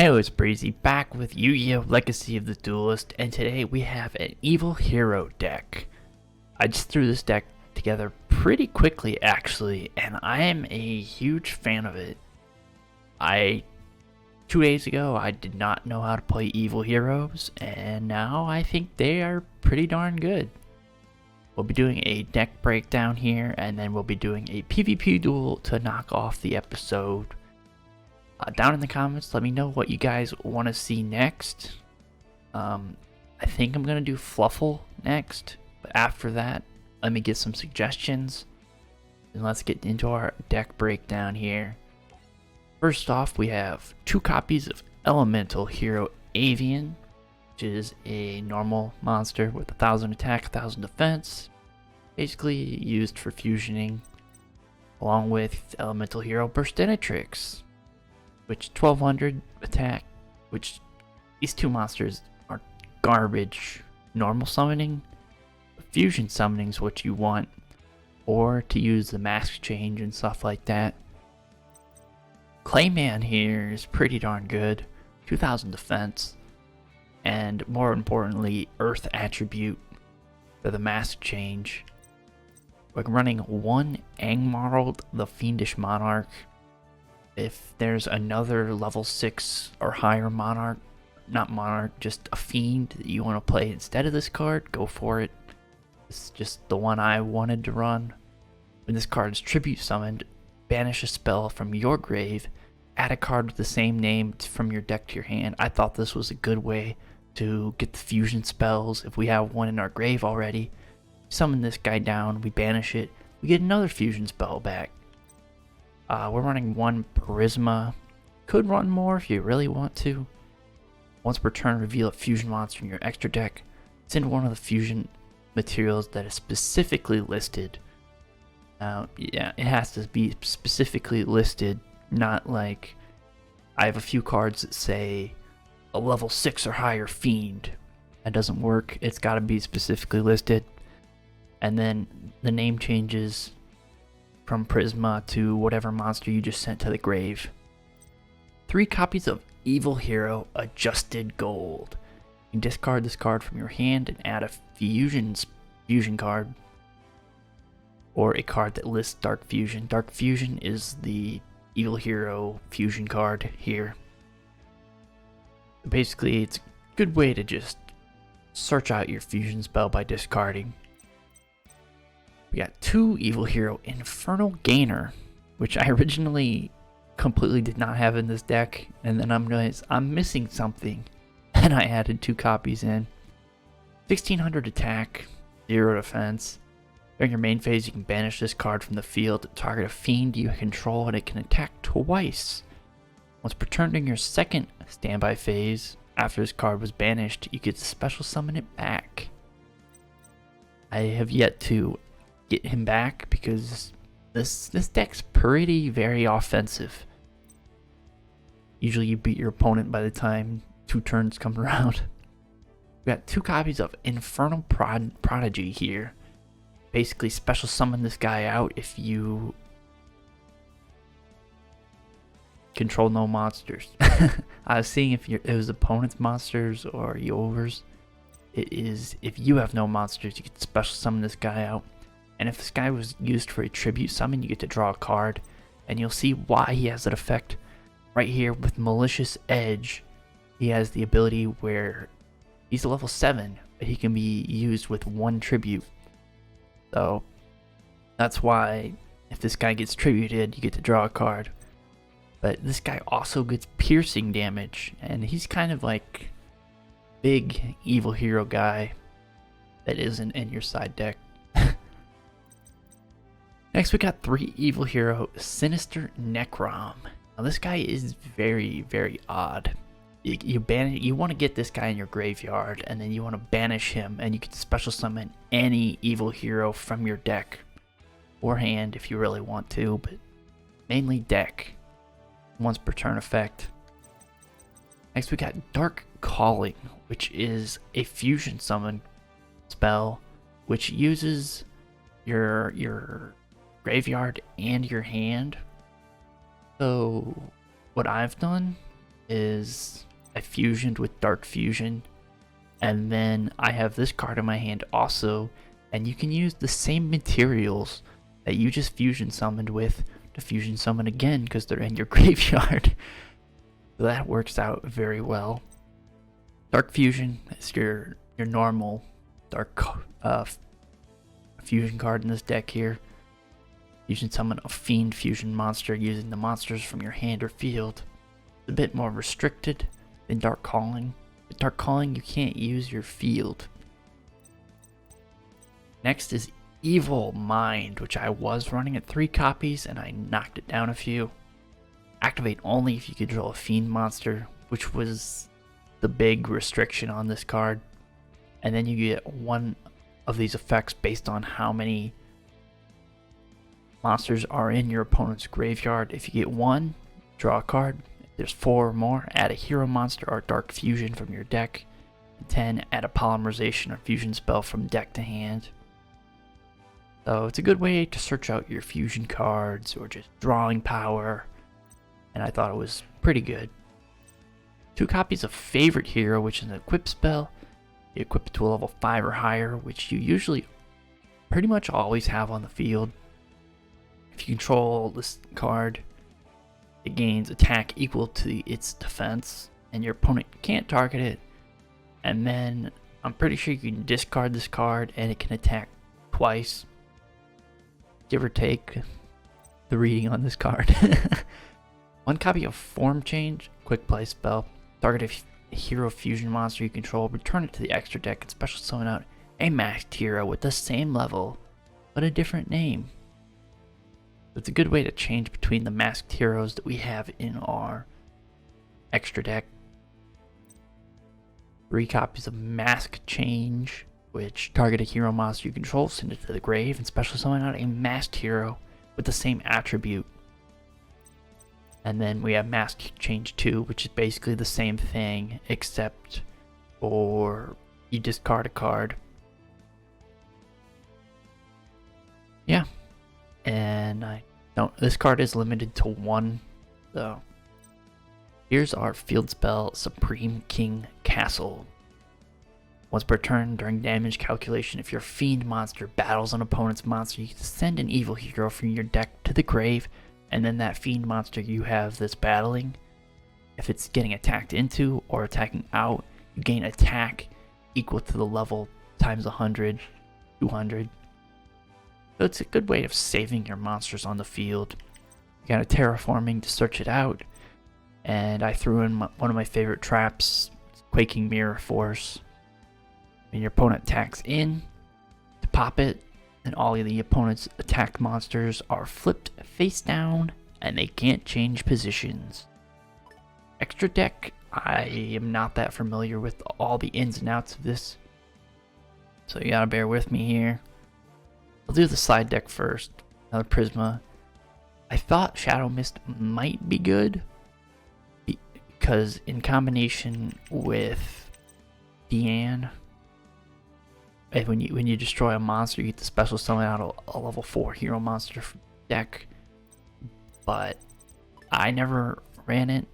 Hey, it's Breezy back with Yu-Gi-Oh! Legacy of the Duelist, and today we have an Evil Hero deck. I just threw this deck together pretty quickly actually, and I am a huge fan of it. 2 days ago, I did not know how to play Evil Heroes, and now I think they are pretty darn good. We'll be doing a deck breakdown here, and then we'll be doing a PvP duel to knock off the episode. Down in the comments, let me know what you guys want to see next. I think I'm going to do Fluffle next, but after that, let me get some suggestions. And let's get into our deck breakdown here. First off, we have 2 copies of Elemental Hero Avian, which is a normal monster with 1000 attack, 1000 defense, basically used for fusioning, along with Elemental Hero Burstinatrix, which 1200 attack, which these 2 monsters are garbage. Normal summoning, fusion summoning is what you want, or to use the mask change and stuff like that. Clayman here is pretty darn good, 2000 defense, and more importantly, Earth attribute for the mask change. We're running 1 Angmarl the Fiendish Monarch. If there's another level 6 or higher monarch, not monarch, just a fiend that you want to play instead of this card, go for it. This is just the one I wanted to run. When this card is tribute summoned, banish a spell from your grave, add a card with the same name from your deck to your hand. I thought this was a good way to get the fusion spells. If we have one in our grave already, summon this guy down, we banish it, we get another fusion spell back. We're running 1 Prisma. Could run more if you really want to. Once per turn, reveal a fusion monster in your extra deck. Send one of the fusion materials that is specifically listed. Yeah, it has to be specifically listed, not like I have a few cards that say a level 6 or higher fiend. That doesn't work. It's got to be specifically listed. And then the name changes from Prisma to whatever monster you just sent to the grave. 3 copies of Evil Hero Adjusted Gold. You can discard this card from your hand and add a fusion card, or a card that lists Dark Fusion. Dark Fusion is the Evil Hero fusion card here. Basically, it's a good way to just search out your fusion spell by discarding. We got 2 Evil Hero Infernal Gainer, which I originally completely did not have in this deck, and then I'm realized I'm missing something, and I added 2 copies in. 1600 attack, 0 defense. During your main phase, you can banish this card from the field to target a fiend you control, and it can attack twice. Once per turn during your second standby phase, after this card was banished, you get to special summon it back. I have yet to get him back because this deck's very offensive. Usually you beat your opponent by the time 2 turns come around. We got 2 copies of Infernal Prodigy here. Basically special summon this guy out if you control no monsters. I was seeing if it was opponent's monsters or yours. It is if you have no monsters, you can special summon this guy out. And if this guy was used for a tribute summon, you get to draw a card. And you'll see why he has that effect right here with Malicious Edge. He has the ability where he's a level 7, but he can be used with 1 tribute. So that's why if this guy gets tributed, you get to draw a card. But this guy also gets piercing damage, and he's kind of like big Evil Hero guy that isn't in your side deck. Next, we got 3 Evil Hero Sinister Necrom. Now, this guy is very odd. You want to get this guy in your graveyard, and then you want to banish him, and you can special summon any Evil Hero from your deck or hand if you really want to, but mainly deck. Once per turn effect. Next, we got Dark Calling, which is a fusion summon spell, which uses your graveyard and your hand. So what I've done is I fusioned with Dark Fusion, and then I have this card in my hand also, and you can use the same materials that you just fusion summoned with to fusion summon again because they're in your graveyard. So that works out very well. Dark Fusion is your normal dark fusion card in this deck here. Fusion summon a fiend fusion monster using the monsters from your hand or field. It's a bit more restricted than Dark Calling. With Dark Calling, you can't use your field. Next is Evil Mind, which I was running at 3 copies and I knocked it down a few. Activate only if you control a fiend monster, which was the big restriction on this card. And then you get one of these effects based on how many monsters are in your opponent's graveyard. If you get 1, draw a card. If there's 4 or more, add a hero monster or Dark Fusion from your deck. And 10, add a polymerization or fusion spell from deck to hand. So it's a good way to search out your fusion cards or just drawing power, and I thought it was pretty good. 2 copies of Favorite Hero, which is an equip spell. You equip it to a level 5 or higher, which you usually pretty much always have on the field. If you control this card, it gains attack equal to its defense, and your opponent can't target it. And then I'm pretty sure you can discard this card and it can attack twice. Give or take the reading on this card. 1 copy of Form Change, quick play spell. Target a hero fusion monster you control, return it to the extra deck, and special summon out a masked hero with the same level, but a different name. It's a good way to change between the masked heroes that we have in our extra deck. 3 copies of Mask Change, which target a hero monster you control, send it to the grave, and special summon out a masked hero with the same attribute. And then we have Mask Change 2, which is basically the same thing, except for you discard a card. Yeah. And this card is limited to 1, so here's our field spell, Supreme King Castle. Once per turn, during damage calculation, if your fiend monster battles an opponent's monster, you can send an evil hero from your deck to the grave, and then that fiend monster you have that's battling, if it's getting attacked into or attacking out, you gain attack equal to the level times 100, 200. So it's a good way of saving your monsters on the field. You got a terraforming to search it out, and I threw in one of my favorite traps, Quaking Mirror Force. When your opponent attacks in, to pop it, and all of the opponent's attack monsters are flipped face down, and they can't change positions. Extra deck, I am not that familiar with all the ins and outs of this, so you gotta bear with me here. I'll do the side deck first. Another Prisma. I thought Shadow Mist might be good, because in combination with Deanne, when you destroy a monster, you get the special summon out a level 4 hero monster from the deck. But I never ran it.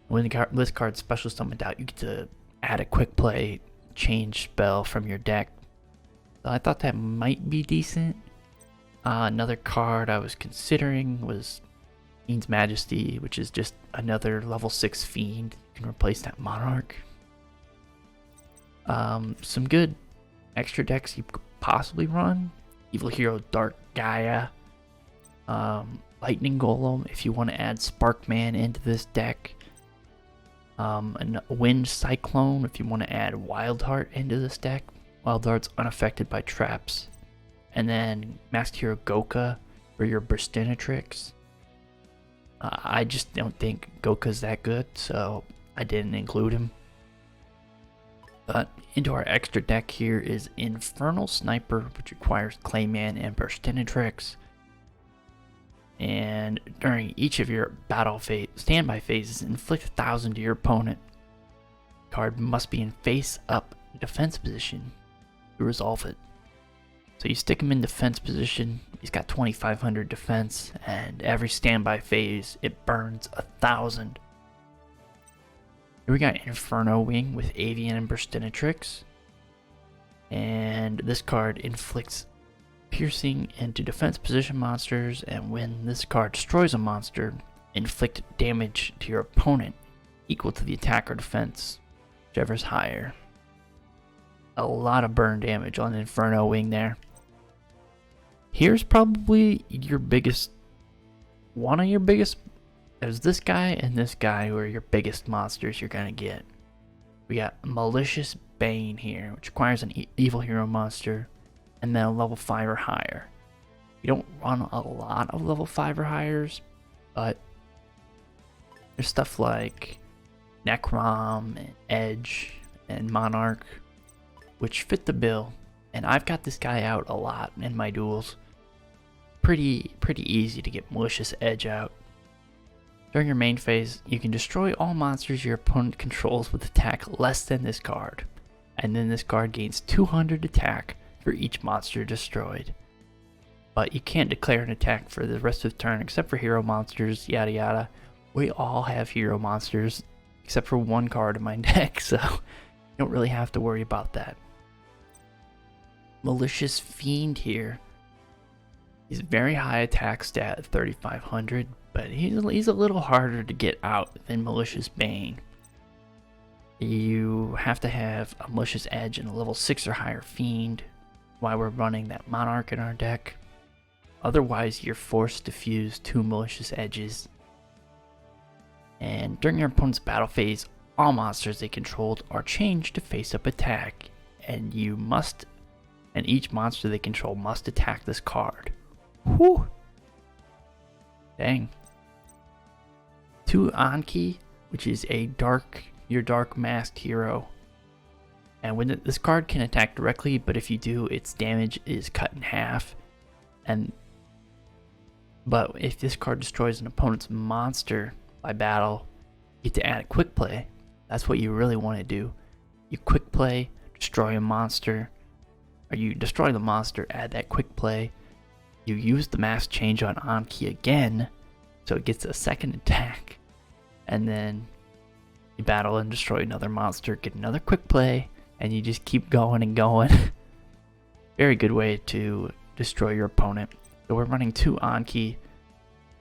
When this card's special summoned out, you get to add a quick play change spell from your deck. So I thought that might be decent. Another card I was considering was Fiend's Majesty, which is just another level 6 fiend. You can replace that Monarch. Some good extra decks you could possibly run: Evil Hero Dark Gaia, Lightning Golem if you want to add Sparkman into this deck, and Wind Cyclone if you want to add Wildheart into this deck. Wildheart's unaffected by traps. And then Masked Hero Goka for your Burstinatrix. I just don't think Goka's that good, so I didn't include him. But into our extra deck here is Infernal Sniper, which requires Clayman and Burstinatrix. And during each of your battle phase, standby phases, inflict 1,000 to your opponent. Card must be in face-up defense position to resolve it. So you stick him in defense position, he's got 2,500 defense, and every standby phase it burns 1,000. Here we got Infernal Wing with Avian and Burstinatrix. And this card inflicts piercing into defense position monsters, and when this card destroys a monster, inflict damage to your opponent equal to the attack or defense, whichever's higher. A lot of burn damage on Inferno Wing there. Here's probably your biggest, one of your biggest, there's this guy and this guy who are your biggest monsters you're gonna get. We got Malicious Bane here, which requires an Evil Hero monster, and then a level 5 or higher. We don't run a lot of level 5 or higher, but there's stuff like Necrom and Edge and Monarch, which fit the bill, and I've got this guy out a lot in my duels. Pretty easy to get Malicious Edge out. During your main phase, you can destroy all monsters your opponent controls with attack less than this card, and then this card gains 200 attack for each monster destroyed. But you can't declare an attack for the rest of the turn except for hero monsters, yada yada. We all have hero monsters except for one card in my deck, so you don't really have to worry about that. Malicious Fiend here. He's very high attack stat at 3500, but he's a little harder to get out than Malicious Bane. You have to have a Malicious Edge and a level 6 or higher Fiend while we're running that Monarch in our deck. Otherwise, you're forced to fuse 2 Malicious Edges. And during your opponent's battle phase, all monsters they controlled are changed to face-up attack, and each monster they control must attack this card. Whew! Dang. 2 Anki, which is your dark masked hero. And when this card can attack directly, but if you do, its damage is cut in half. But if this card destroys an opponent's monster by battle, you get to add a quick play. That's what you really want to do. You quick play, destroy a monster, or you destroy the monster, add that quick play. You use the mask change on Anki again, so it gets a second attack, and then you battle and destroy another monster, get another quick play, and you just keep going and going. Very good way to destroy your opponent. So we're running 2 Anki,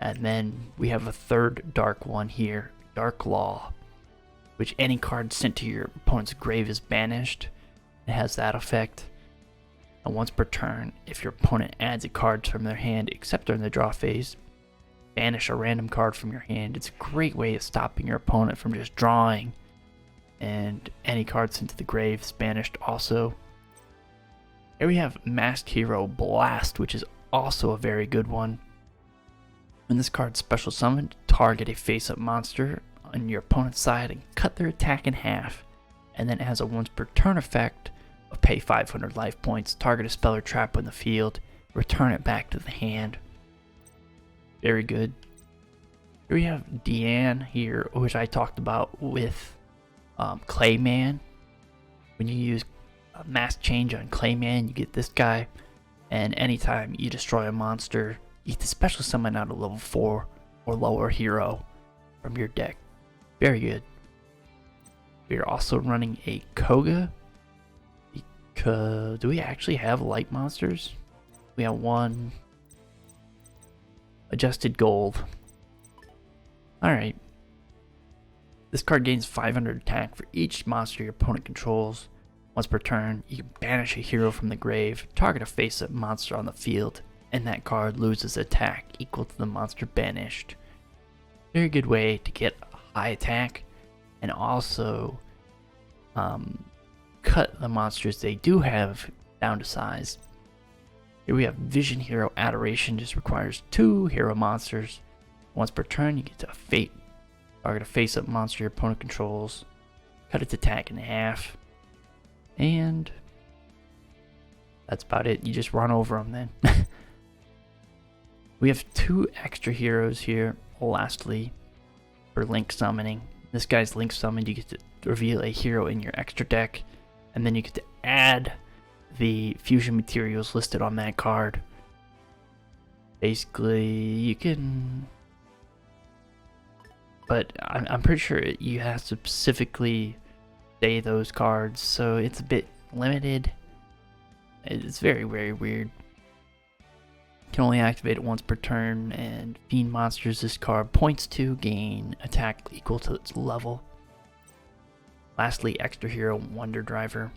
and then we have a third dark one here, Dark Law, which any card sent to your opponent's grave is banished. It has that effect. And once per turn, if your opponent adds a card from their hand except during the draw phase, banish a random card from your hand. It's a great way of stopping your opponent from just drawing, and any card sent to the grave is banished also. Here we have Masked Hero Blast, which is also a very good one. When this card's special summoned, target a face-up monster on your opponent's side and cut their attack in half, and then it has a once per turn effect of pay 500 life points, target a spell or trap on the field, return it back to the hand. Very good. Here we have Deanne here, which I talked about with Clayman. When you use a mask change on Clayman, you get this guy, and anytime you destroy a monster, you get to special summon out a level 4 or lower hero from your deck. Very good. We are also running a Koga. Do we actually have light monsters? We have one. Adjusted Gold. Alright. This card gains 500 attack for each monster your opponent controls. Once per turn, you can banish a hero from the grave, target a face-up monster on the field, and that card loses attack equal to the monster banished. Very good way to get a high attack, and also cut the monsters they do have down to size. Here we have Vision Hero Adoration, just requires 2 hero monsters. Once per turn, you get to target a face-up monster your opponent controls, cut its attack in half, and that's about it. You just run over them then. We have 2 extra heroes here, lastly, for Link Summoning. This guy's Link Summoned, you get to reveal a hero in your extra deck, and then you get to add the fusion materials listed on that card. Basically, you can but I'm pretty sure you have to specifically say those cards, so it's a bit limited. It's very, very weird. Can only activate it once per turn, and Fiend monsters this card points to gain attack equal to its level. Lastly, Extra Hero Wonder Driver.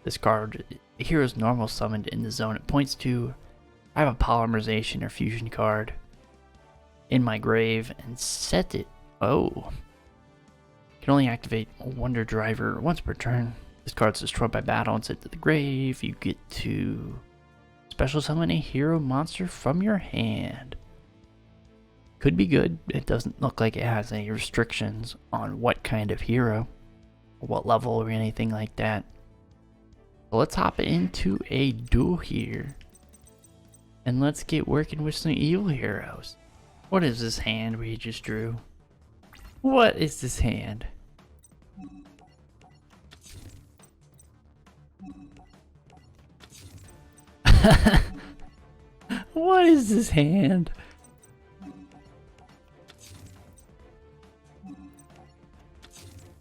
This card, the hero's normal summoned in the zone it points to. I have a polymerization or fusion card in my grave and set it. Oh. Can only activate a Wonder Driver once per turn. This card's destroyed by battle and sent to the grave. You get to special summon a hero monster from your hand. Could be good. It doesn't look like it has any restrictions on what kind of hero, or what level, or anything like that. So let's hop into a duel here. And let's get working with some evil heroes. What is this hand we just drew? What is this hand? What is this hand?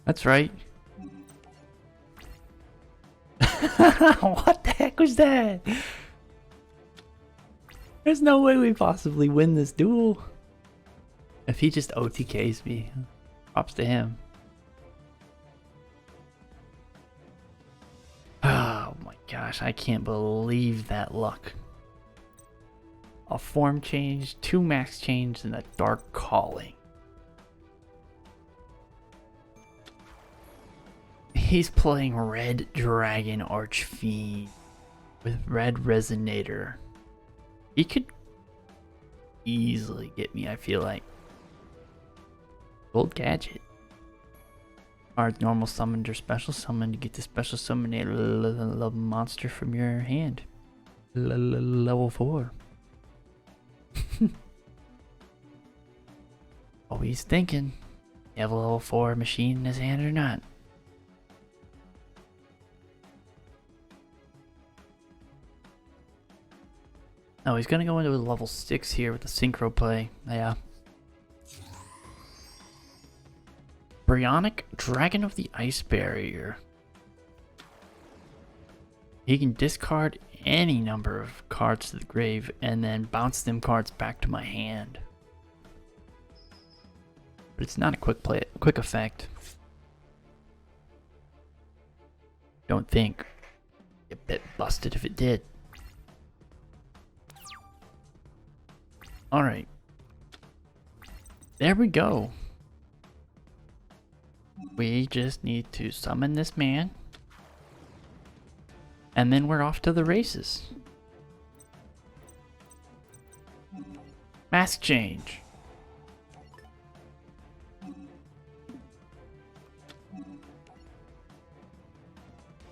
That's right. What the heck was that? There's no way we possibly win this duel. If he just OTKs me, props to him. Oh my gosh, I can't believe that luck. A form change, 2 max change, and a dark calling. He's playing Red Dragon Archfiend with Red Resonator. He could easily get me, I feel like. Gold Gadget. Our normal summoned or special summon to get the special summon a monster from your hand. Level 4. Oh, he's thinking. You have a level 4 machine in his hand or not? Oh, he's gonna go into a level 6 here with the synchro play. Yeah. Bryonic Dragon of the Ice Barrier. He can discard any number of cards to the grave and then bounce them cards back to my hand. But it's not a quick effect. Don't think. Get a bit busted if it did. Alright. There we go. We just need to summon this man. And then we're off to the races. Mask change.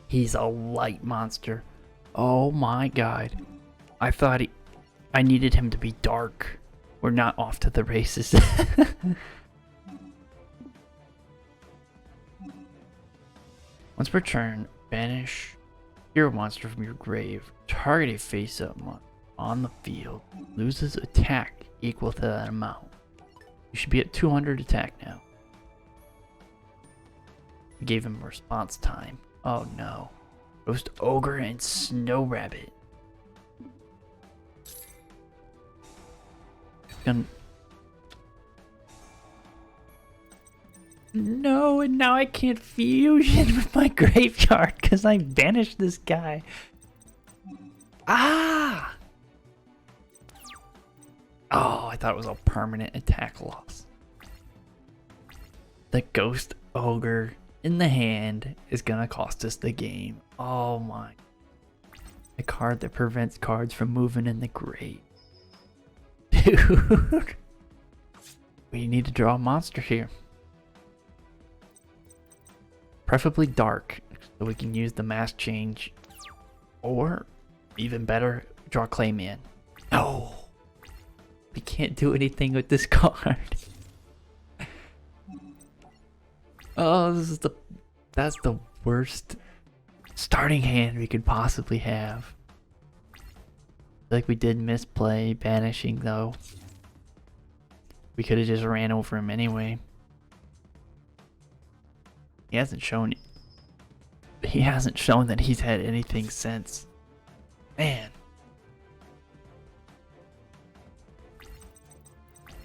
He's a light monster. Oh my god. I thought I needed him to be dark. We're not off to the races. Once per turn, banish hero monster from your grave. Target a face-up monster on the field. Loses attack equal to that amount. You should be at 200 attack now. We gave him response time. Oh no. Ghost Ogre and Snow Rabbit. No, and now I can't fusion with my graveyard because I banished this guy. Ah! Oh, I thought it was a permanent attack loss. The Ghost Ogre in the hand is gonna cost us the game. Oh my. A card that prevents cards from moving in the grave. Dude. We need to draw a monster here. Preferably dark, so we can use the mask change. Or, even better, draw Clayman. No! We can't do anything with this card. Oh, that's the worst starting hand we could possibly have. Like we did misplay banishing though. We could have just ran over him anyway. He hasn't shown that he's had anything since. Man.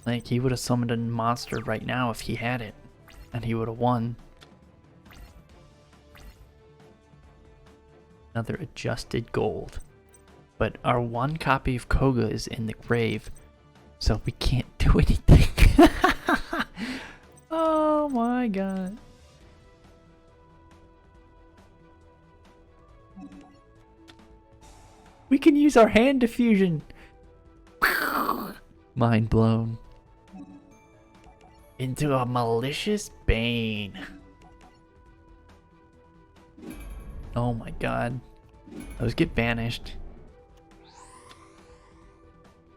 Like, he would have summoned a monster right now if he had it. And he would have won. Another adjusted gold. But our one copy of Koga is in the grave. So we can't do anything. Oh my god. We can use our hand diffusion. Mind blown. Into a malicious Bane. Oh my god. Those get banished.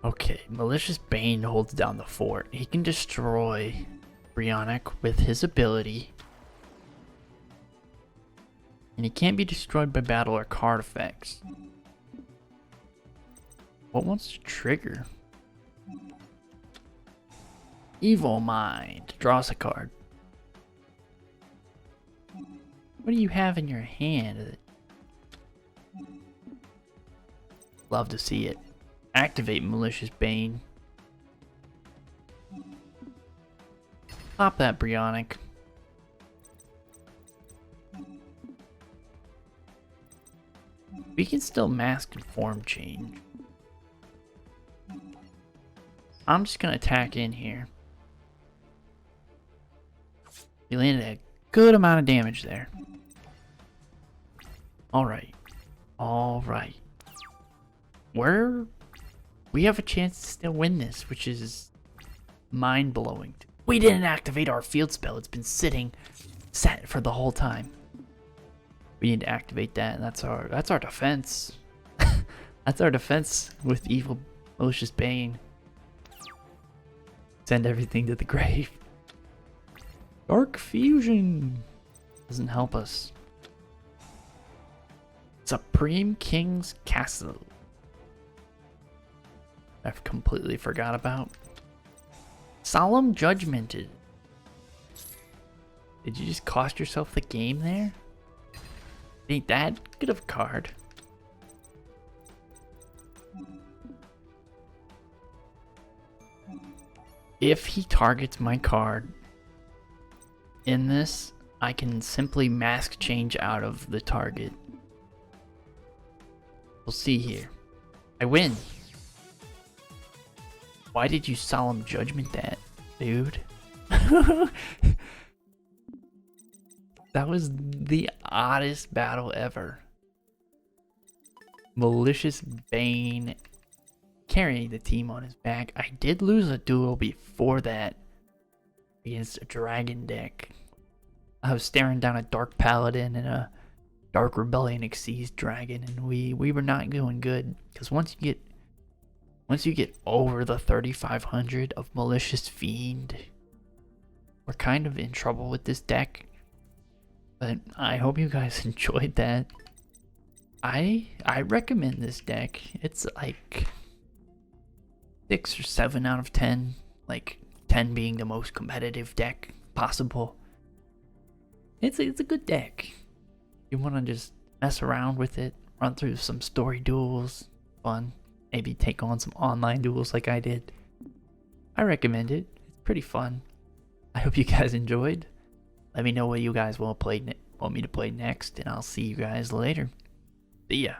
Okay, malicious Bane holds down the fort. He can destroy Brionic with his ability. And he can't be destroyed by battle or card effects. What wants to trigger? Evil Mind. Draws a card. What do you have in your hand? Love to see it. Activate Malicious Bane. Pop that Brionic. We can still mask and form change. I'm just gonna attack in here. We landed a good amount of damage there. Alright. Alright. We have a chance to still win this, which is mind-blowing. We didn't activate our field spell. It's been set for the whole time. We need to activate that, and that's our defense. That's our defense with Evil Malicious Bane. Send everything to the grave. Dark Fusion doesn't help us. Supreme King's Castle. I've completely forgot about. Solemn Judgmented. Did you just cost yourself the game there? Ain't that good of a card. If he targets my card in this, I can simply mask change out of the target. We'll see here. I win. Why did you Solemn Judgment that, dude? That was the oddest battle ever. Malicious Bane carrying the team on his back. I did lose a duel before that against a dragon deck. I was staring down a Dark Paladin and a Dark Rebellion Exceeds Dragon, and we were not doing good. Because once you get over the 3500 of Malicious Fiend, we're kind of in trouble with this deck. But I hope you guys enjoyed that. I recommend this deck. It's like 6 or 7 out of 10. Like 10 being the most competitive deck possible. It's a good deck. You want to just mess around with it, run through some story duels, fun. Maybe take on some online duels like I did. I recommend it. It's pretty fun. I hope you guys enjoyed. Let me know what you guys want me to play next, and I'll see you guys later. See ya.